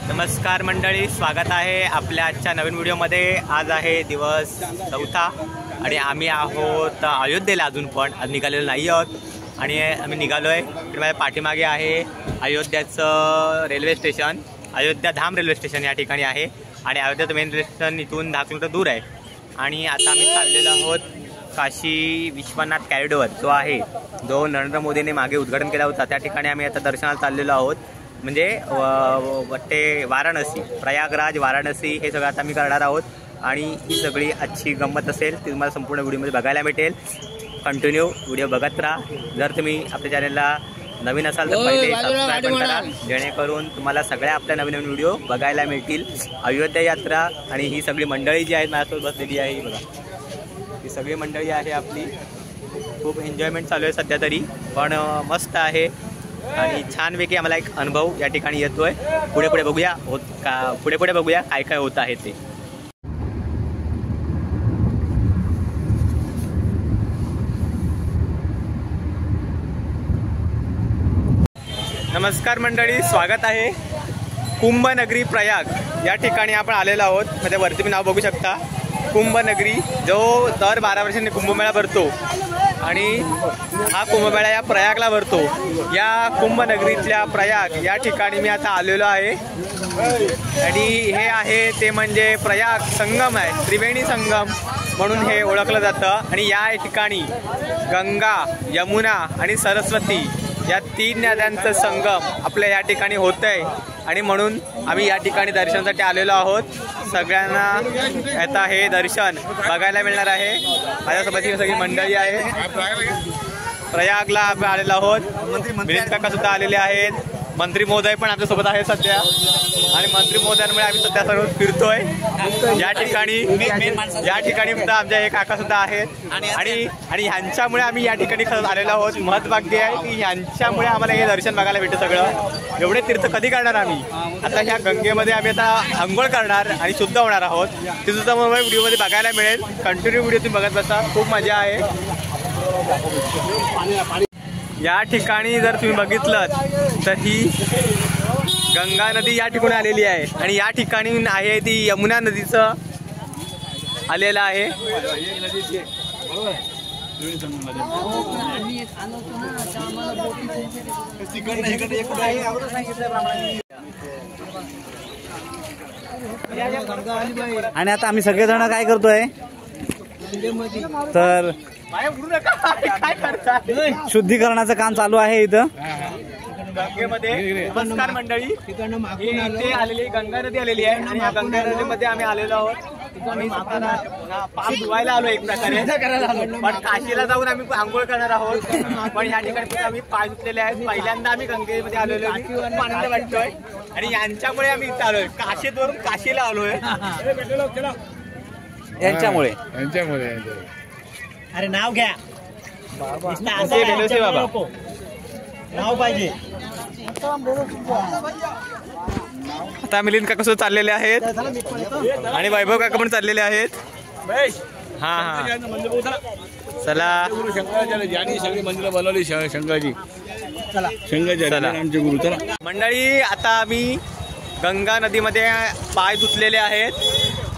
नमस्कार मंडळी, स्वागत आहे आपल्या आजच्या नवीन व्हिडिओमध्ये। आज आहे दिवस 4 आणि आम्ही आहोत अयोध्येला। अजून पण आज निघालेलो नाही आहोत आणि आम्ही निघालो आहे। माझ्या पाठीमागे आहे अयोध्याचं रेल्वे स्टेशन, अयोध्या धाम रेल्वे स्टेशन या ठिकाणी आहे आणि अयोध्याचं मेन रेल्वे स्टेशन इथून 10 किलोमीटर दूर आहे। आणि आता आम्ही चाललेलो आहोत काशी विश्वनाथ कॉरिडॉर जो आहे, जो नरेंद्र मोदींनी मागे उद्घाटन केला होता, त्या ठिकाणी आम्ही आता दर्शनाला चाललेलो आहोत। म्हणजे वाटते वाराणसी, प्रयागराज, वाराणसी हे सगळं आता आम्ही करणार आहोत आणि ही सगळी अच्छी गंमत असेल ती तुम्हाला संपूर्ण व्हिडिओमध्ये बघायला भेटेल। कंटिन्यू व्हिडिओ बघत राहा। जर तुम्ही आपल्या चॅनलला नवीन असाल तर पहिले सबस्क्राईब करा, जेणेकरून तुम्हाला सगळ्या आपल्या नवीन नवीन व्हिडिओ बघायला मिळतील। अयोध्या यात्रा आणि ही सगळी मंडळी जी आहेत माझ्यासोबत बसलेली आहे, बघा ही सगळी मंडळी आहे आपली। खूप एन्जॉयमेंट चालू आहे सध्या तरी, पण मस्त आहे आणि छानपैकी आम्हाला एक अनुभव या ठिकाणी येतोय। पुढे पुढे बघूया पुढे बघूया काय काय होत आहे ते। नमस्कार मंडळी, स्वागत आहे कुंभनगरी प्रयाग या ठिकाणी आपण आलेलो आहोत। म्हणजे वरती मी नाव बघू शकता, कुंभनगरी, जो दर 12 वर्षांनी कुंभमेळा भरतो आणि हा कुंभमेळा या प्रयागला भरतो। या कुंभनगरीतल्या प्रयाग या ठिकाणी मी आता आलेलो आहे आणि हे आहे ते म्हणजे प्रयाग संगम आहे, त्रिवेणी संगम म्हणून हे ओळखलं जातं। आणि या ठिकाणी गंगा, यमुना आणि सरस्वती या 3 नद्यांचं संगम आपल्या या ठिकाणी होत आहे आणि म्हणून आम्ही या ठिकाणी दर्शनासाठी आलेलो आहोत। सगळ्यांना आता हे दर्शन बघायला मिळणार आहे। माझ्यासोबत ही सगळी मंडळी आहे। प्रयागला आपण आलेलो आहोत। मिलिंद काका सुद्धा आलेले आहेत, मंत्री महोदय पण आमच्यासोबत आहे सध्या आणि मंत्री महोदयांमुळे आम्ही सध्या सर्व फिरतोय या ठिकाणी सुद्धा आमचे हे काका सुद्धा आहेत आणि ह्यांच्यामुळे आम्ही या ठिकाणी आलेलो आहोत। महत्त्वाचे आहे की ह्यांच्यामुळे आम्हाला हे दर्शन बघायला भेटतं सगळं। एवढे तीर्थ कधी करणार आम्ही? आता ह्या गंगेमध्ये आम्ही आता आंघोळ करणार आणि शुद्ध होणार आहोत, ते सुद्धा मला व्हिडिओमध्ये बघायला मिळेल। कंटिन्यू व्हिडिओ तुम्ही बघत बसा, खूप मजा आहे। या ठिकाणी जर तुम्ही बघितलं तर ही गंगा नदी या ठिकाणी आलेली आहे आणि या ठिकाणी आहे ती यमुना नदीचं आलेलं आहे। आणि आता आम्ही सगळेजण काय करतोय तर शुद्धीकरणाचं काम चालू आहे इथं गंगेमध्ये। नमस्कार मंडळी, इथे आलेली गंगा नदी आलेली आहे आणि ह्या गंगा नदीमध्ये आम्ही आलेलो आहोत। आम्ही पाप धुवायला आलो एक प्रकारे, पण काशीला जाऊन आम्ही आंघोळ करणार आहोत। पण ह्या ठिकाणी आम्ही पाय धुतलेले आहेत। पहिल्यांदा आम्ही गंगेमध्ये आलेलो, खूप आनंद वाटतोय आणि यांच्यामुळे आम्ही इथे आलोय। काशीतवरून काशीला आलोय यांच्यामुळे। अरे नाव घ्या, बाबा नाव पाहिजे। आता मिलिंद काका सुद्धा चाललेले आहेत आणि वैभव काका पण चाललेले आहेत। हा चला, सगळी मंदिरं बनवली शंकराची, आमचे गुरु। चला मंडळी, आता आम्ही गंगा नदीमध्ये पाय धुतलेले आहेत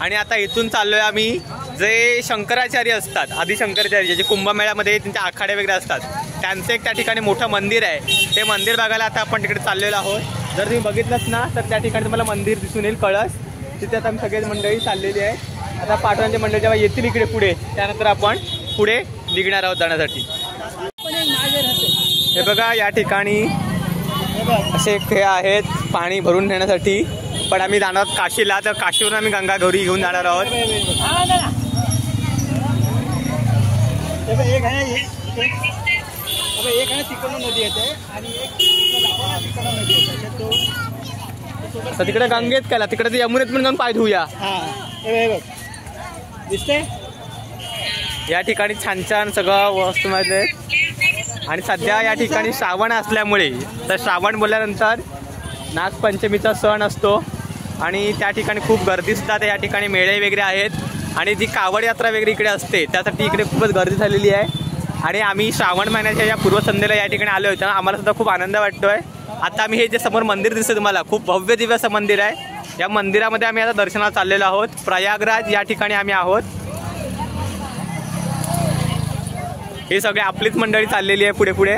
आणि आता इथून चाललोय आम्ही। जे शंकराचार्य असतात, आदि शंकराचार्य, जे कुंभमेळ्यामध्ये त्यांचे आखाडे वगैरे असतात, त्यांचं एक त्या ठिकाणी मोठं मंदिर आहे। ते मंदिर बघायला आता आपण तिकडे चाललेलो आहोत। जर तुम्ही बघितलंच ना तर त्या ठिकाणी तुम्हाला मंदिर दिसून येईल, कळस। तिथे आता आम्ही सगळी मंडळी चाललेली आहे। आता पाठवांचे मंडळी जेव्हा येतील इकडे पुढे, त्यानंतर आपण पुढे निघणार आहोत जाण्यासाठी। हे बघा, या ठिकाणी असे हे आहेत पाणी भरून नेण्यासाठी, पण आम्ही जाणार आहोत काशीला, तर काशीवरून आम्ही गंगा गौरी घेऊन जाणार आहोत। एक आहे तिकडनं नदी येते आणि नदी येते, तर तिकडे गंगेत केला, तिकडे यमुनेत पण जाऊन पाय धुया। दिसते या ठिकाणी छान छान सगळं वस्तू मिळते आणि सध्या या ठिकाणी श्रावण असल्यामुळे, तर श्रावण बोलल्यानंतर नागपंचमीचा सण असतो आणि त्या ठिकाणी खूप गर्दी सुद्धा या ठिकाणी मेळे वगैरे आहेत आणि जी कावड यात्रा वगैरे इकडे असते त्यासाठी इकडे खूपच गर्दी झालेली आहे। आणि आम्ही श्रावण महिन्याच्या या पूर्वसंध्येला या ठिकाणी आलो होतो, आम्हाला सुद्धा खूप आनंद वाटतोय आता आम्ही हे जे समोर मंदिर दिसतं तुम्हाला खूप भव्य दिव्य असं मंदिर आहे. या मंदिरामध्ये आम्ही आता दर्शनाला चाललेलो आहोत. प्रयागराज या ठिकाणी आम्ही आहोत. हे सगळे आपलीच मंडळी चाललेली आहे पुढे पुढे.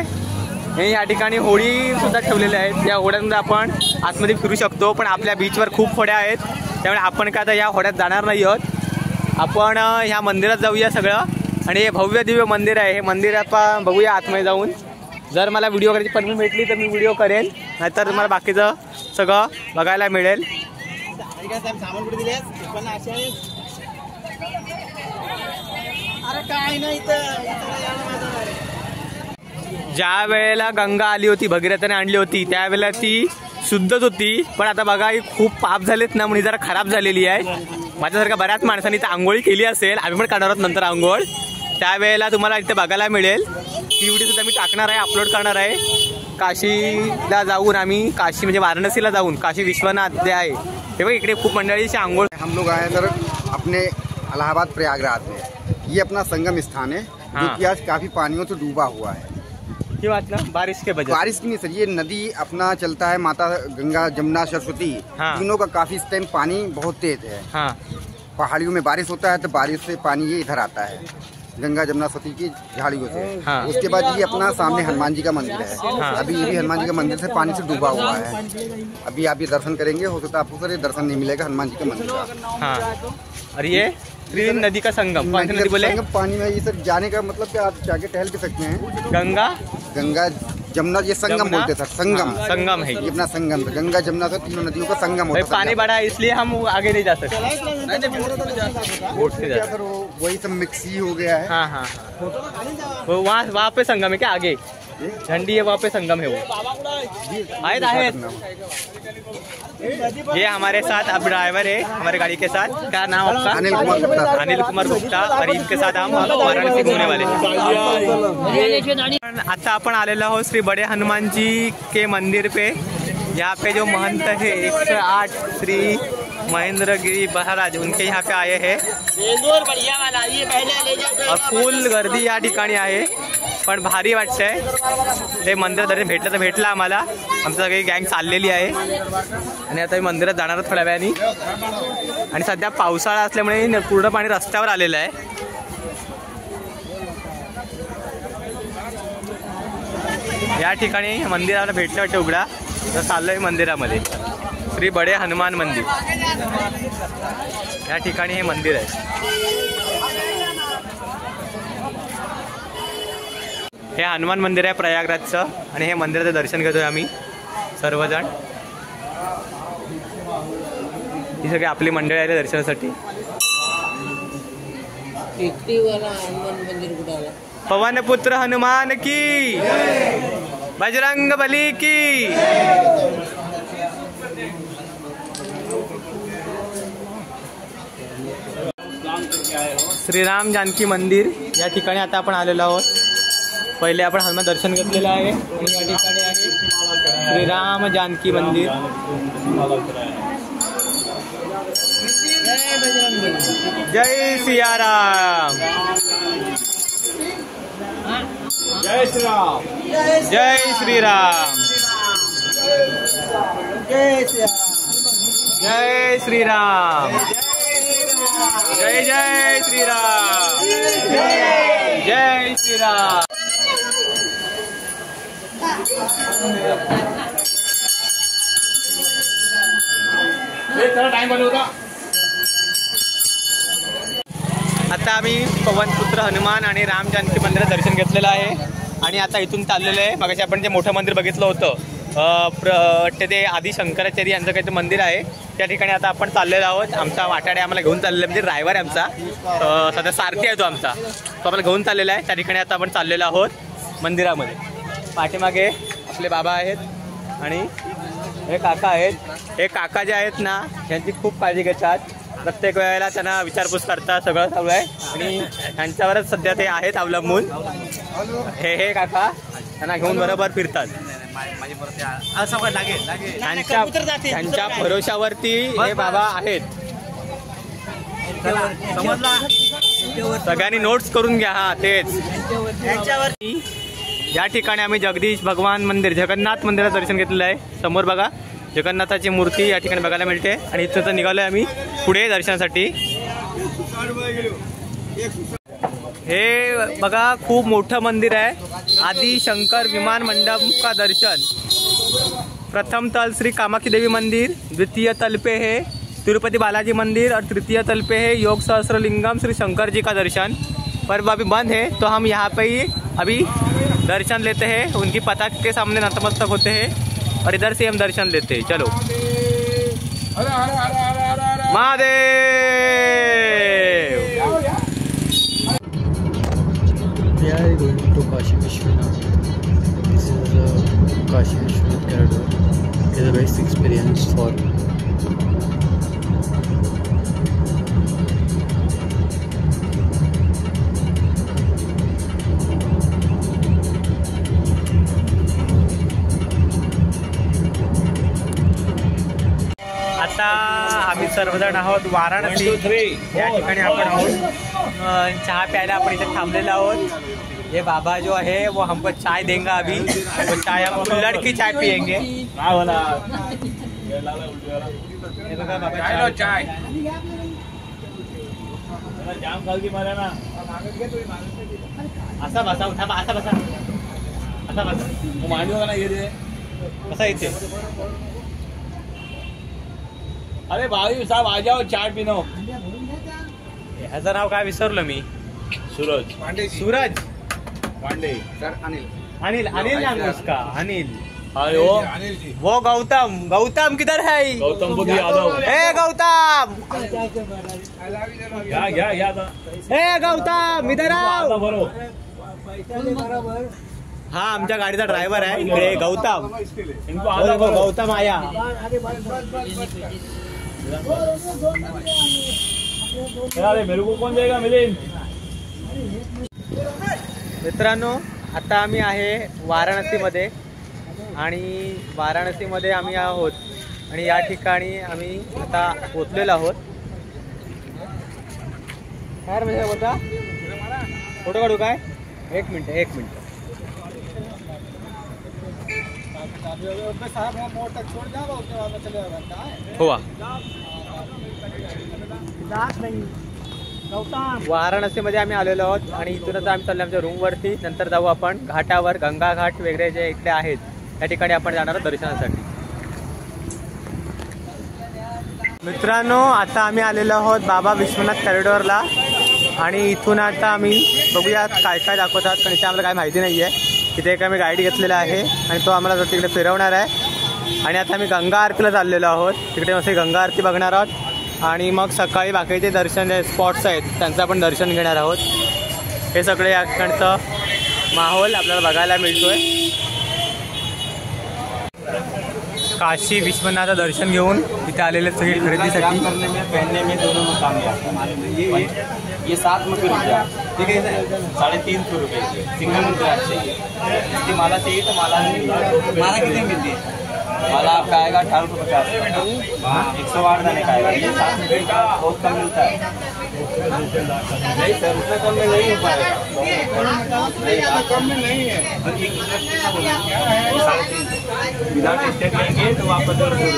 हे या ठिकाणी होडी सुद्धा ठेवलेल्या आहेत. या होड्यांमध्ये आपण आतमध्ये फिरू शकतो, पण आपल्या बीचवर खूप होड्या आहेत त्यामुळे आपण काय आता या होड्यात जाणार नाही आहोत. आपण ह्या मंदिरात जाऊया सगळं. आणि हे भव्य दिव्य मंदिर आहे. हे मंदिर आपण बघूया आतमध्ये जाऊन. जर मला व्हिडिओ करायची परमिशन भेटली तर मी व्हिडिओ करेन, नाहीतर मला बाकीचं सगळं बघायला मिळेल. सामान कुठे दिलेस पण असे अरे काय नाही ज्या वेळेला गंगा आली होती, भगीरथाने आणली होती, त्यावेळेला ती शुद्धच होती. पण आता बघा ही खूप पाप झालेत ना, म्हणून जरा खराब झालेली आहे. माझ्यासारख्या बऱ्याच माणसांनी इथं आंघोळी केली असेल. आम्ही पण करणार आहोत नंतर आंघोळ. त्यावेळेला तुम्हाला इथे बघायला मिळेल. ती व्हिडिओ सुद्धा मी टाकणार आहे, अपलोड करणार आहे. काशीला जाऊन आम्ही, काशी म्हणजे वाराणसीला जाऊन काशी विश्वनाथ जे आहे हे बघ इकडे खूप मंडळीची आंघोळ. हम लोग आए सर अपने इलाहाबाद प्रयागराज में. ये अपना संगम स्थान है जो कि आज काफी पानियों से डूबा हुआ है. की बात ना, बारिश के वजह बारिश की नहीं सर, ये नदी अपना चलता है माता गंगा जमुना सरस्वती. हाँ. तीनों का काफी इस टाइम पानी बहुत तेज है. हाँ. पहाड़ियों में बारिश होता है तो बारिश से पानी ये इधर आता है गंगा जमुना सरस्वती की झाड़ियों से. हाँ. उसके बाद ये अपना सामने हनुमान जी का मंदिर है. हाँ. अभी ये भी हनुमान जी का मंदिर से पानी से डूबा हुआ है. अभी आप ये दर्शन करेंगे, हो सकता है आपको सर ये दर्शन नहीं मिलेगा हनुमान जी के मंदिर का. हाँ. और ये त्रिवेणी नदी का संगम, कौन सी नदी बोले? पानी में ये सर जाने का मतलब कि आप जाके टहल भी सकते हैं. गंगा जमुना ये संगम बोलते सर. संगम. हाँ, संगम है ये अपना संगम है. गंगा जमुना से तीनों नदियों का संगम होता है. पानी बढ़ा है इसलिए हम आगे नहीं जा सकते. बोट से जा सर वही सब मिक्स ही हो गया है. हाँ हाँ. वो वहाँ पे संगम है क्या? आगे झंडी है वहाँ पे संगम है वो. आए ये हमारे साथ अब ड्राइवर है हमारे गाड़ी के साथ. क्या नाम आपका? अनिल कुमार गुप्ता. अनिल कुमार गुप्ता. और इनके साथ हम वाराणसी घूमने वाले. आता अपन आलेला हो श्री बड़े हनुमान जी के मंदिर पे. यहाँ पे जो महंत है 108 श्री महेंद्र गिरी महाराज उनके यहाँ पे आए हैं. और फुल गर्दी या ठिकाणी आहे, पण भारी वाटतंय. ते मंदिर दर्शन भेटलं तर भेटलं आम्हाला. आमची सगळी गँग चाललेली आहे आणि आता मी मंदिरात जाणार थोड्या वेळाने. आणि सध्या पावसाळा असल्यामुळे पूर्ण पाणी रस्त्यावर आलेलं आहे. या ठिकाणी मंदिराला भेटलं वाटतं उघडा, तर चाललोय मंदिरामध्ये. श्री बडे हनुमान मंदिर या ठिकाणी हे मंदिर आहे. हे हनुमान मंदिर आहे प्रयागराजचं आणि हे मंदिराचं दर्शन घेतोय आम्ही सर्वजण. ही सगळी आपली मंडळी आली दर्शनासाठी. पवन पुत्र हनुमान की, बजरंग बली की. श्रीराम जानकी मंदिर या ठिकाणी आता आपण आलेलो आहोत. पहिले आपण हनुमान दर्शन घेतलेलं आहे आणि या ठिकाणी आहे श्रीराम जानकी मंदिर. जय सियाराम. जय श्रीराम. जय श्रीराम. जय श्रीराम. जय जय श्रीराम. जय श्रीराम. टाइम बनवू का? आता आम्ही पवनपुत्र हनुमान आणि राम जानकी मंदिरात दर्शन घेतलेलं आहे आणि आता इथून चाललेलं आहे. मगाशी आपण जे मोठं मंदिर बघितलं होतं ते आदि शंकराचार्य यांचं काहीतरी मंदिर आहे, त्या ठिकाणी आता आपण चाललेलो आहोत. आमचा वाटाडे आम्हाला घेऊन चाललेला म्हणजे ड्रायव्हर आहे आमचा, सध्या सारथी आहे तो आमचा, तो आम्हाला घेऊन चाललेला आहे. त्या ठिकाणी आता आपण चाललेलो आहोत मंदिरामध्ये. पाठीमागे आपले बाबा आहेत आणि हे काका आहेत. हे काका जे आहेत ना यांची खूप काळजी घेतात. प्रत्येक वेळेला त्यांना विचारपूस करतात, सगळं चालू आहे आणि त्यांच्यावरच सध्या ते आहेत अवलंबून. हे काका त्यांना घेऊन बरोबर फिरतात. त्यांच्या भरोशावरती हे बाबा आहेत. सगळ्यांनी नोट्स करून घ्या. हा तेच या ठिकाणी आम्ही जगदीश भगवान मंदिर जगन्नाथ मंदिराचं दर्शन घेतलेलं आहे. समोर बघा जगन्नाथाची मूर्ती या ठिकाणी बघायला मिळते आणि इथं तर निघालोय आम्ही पुढे दर्शनासाठी. हे बघा खूप मोठं मंदिर आहे. आदि शंकर विमान मंडप का दर्शन. प्रथम तल श्री कामाक्षी देवी मंदिर, द्वितीय तल पे है तिरुपति बालाजी मंदिर और तृतीय तल पे है योग सहस्रलिंगम श्री शंकर जी का दर्शन. पर वो अभी बंद है तो हम यहाँ पे ही अभी दर्शन लेते हैं. उनकी पताक के सामने नतमस्तक होते हैं और इधर से हम दर्शन लेते हैं. चलो Mahadev. We are going to Kashi Vishwanath. This is Kashi Vishwanath corridor. It is a best experience for आता आम्ही सर्वजण आहोत वाराणसी या ठिकाणी आपण आहोत. चहा प्यायला आपण इथे थांबलेलो आहोत. ये बाबा जो है वो हमको चाय देंगे अभी. वो चाय हम कुल्हड़ की चाय पियेंगे. हे बघा बाबा चाय. असा बसा थांबा. असा बसा. असा बसा. कसा इथे. अरे भाई साहब आ जाओ चाय पिनो. ह्याचं नाव काय विसरलो मी. सूरज सूरज पांडे. सर अनिल. अनिल. अनिल नाम है उसका. अनिल. अरे वो गौतम. गौतम किधर है. गौतम बुद्ध यादव. ए गौतम. घ्या ए गौतम इधर आओ. बरोबर. हा आमच्या गाडीचा ड्रायव्हर आहे इकडे गौतम. इनको आधा वो गौतम आया. अरे मेरे को कौन देगा मिलिंद. मित्रांनो आता आम्ही आहे वाराणसीमध्ये आणि वाराणसीमध्ये आम्ही आहोत आणि या ठिकाणी आम्ही आता पोचलेलो आहोत. काय रे म्हणजे बोलता फोटो काढू काय. एक मिनिट. हो वाराणसीमध्ये आम्ही आलेलो आहोत आणि इथूनच आम्ही चाललो आमच्या रूमवरती. नंतर जाऊ आपण घाटावर. गंगा घाट वगैरे जे इकडे आहेत त्या ठिकाणी आपण जाणार आहोत दर्शनासाठी. मित्रांनो आता आम्ही आलेलो आहोत बाबा विश्वनाथ कॉरिडॉरला आणि इथून आता आम्ही बघूया काय काय दाखवतात. पण इथे आम्हाला काय माहिती नाही आहे. तिथे एक आम्ही गाईड घेतलेला आहे आणि तो आम्हाला तिकडे फिरवणार आहे. आणि आता आम्ही गंगा आरतीला चाललेलो आहोत. तिकडे मस्त गंगा आरती बघणार आहोत आणि मग सकाळी बाकीचे दर्शन जे स्पॉट्स आहेत त्यांचं आपण दर्शन घेणार आहोत. हे सगळे या ठिकाणचं माहोल आपल्याला बघायला मिळतोय. काशी विश्वनाथचं दर्शन घेऊन इथे आलेले सगळे खरेदीसाठी. पहनने में दोनों में काम ये 7 रुपया. ठीक है 350 रुपये सिंगल रुद्राक्ष चाहिए. इसकी माला चाहिए तो माला कितने मिलती है. माला आपका आएगा 1850. 108 दाने का आएगा. ये 7 रुपये का बहुत कम मिलता है. नहीं सर उतना कम में नहीं हो पाएगा. कम में नहीं है. बिना टेस्टेड लेंगे तो आपका 200 रुपये.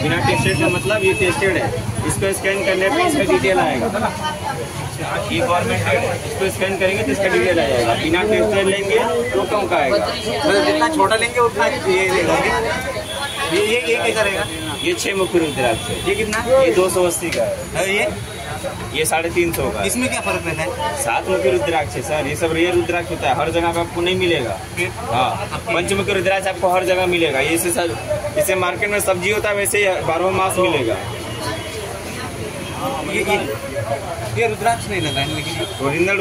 बिना टेस्टेड का मतलब ये टेस्टेड है. इसको स्कैन करने पे इसका डिटेल आएगा. ये गवर्नमेंट है. इसको स्कैन करेंगे तो इसका डिटेल आ जाएगा. बिना टेस्टेड लेंगे तो कम का आएगा. मतलब जितना छोटा लेंगे उतना ये कैसा रहेगा. ये 6 मुखी रुद्राक्ष है. ये कितना. ये 280 का है. ये 350 का. इसमें क्या फर्क रहता है. 7 मुखी रुद्राक्ष है सर. ये सब रेयर रुद्राक्ष होता है. हर जगह पे आपको नहीं मिलेगा. हाँ पंचमुखी रुद्राक्ष आपको हर जगह मिलेगा. ये जैसे मार्केट में सब्जी होता है वैसे 12 मास मिलेगा. ये रुद्राक्ष नहीं लगा है लेकिन ओरिजिनल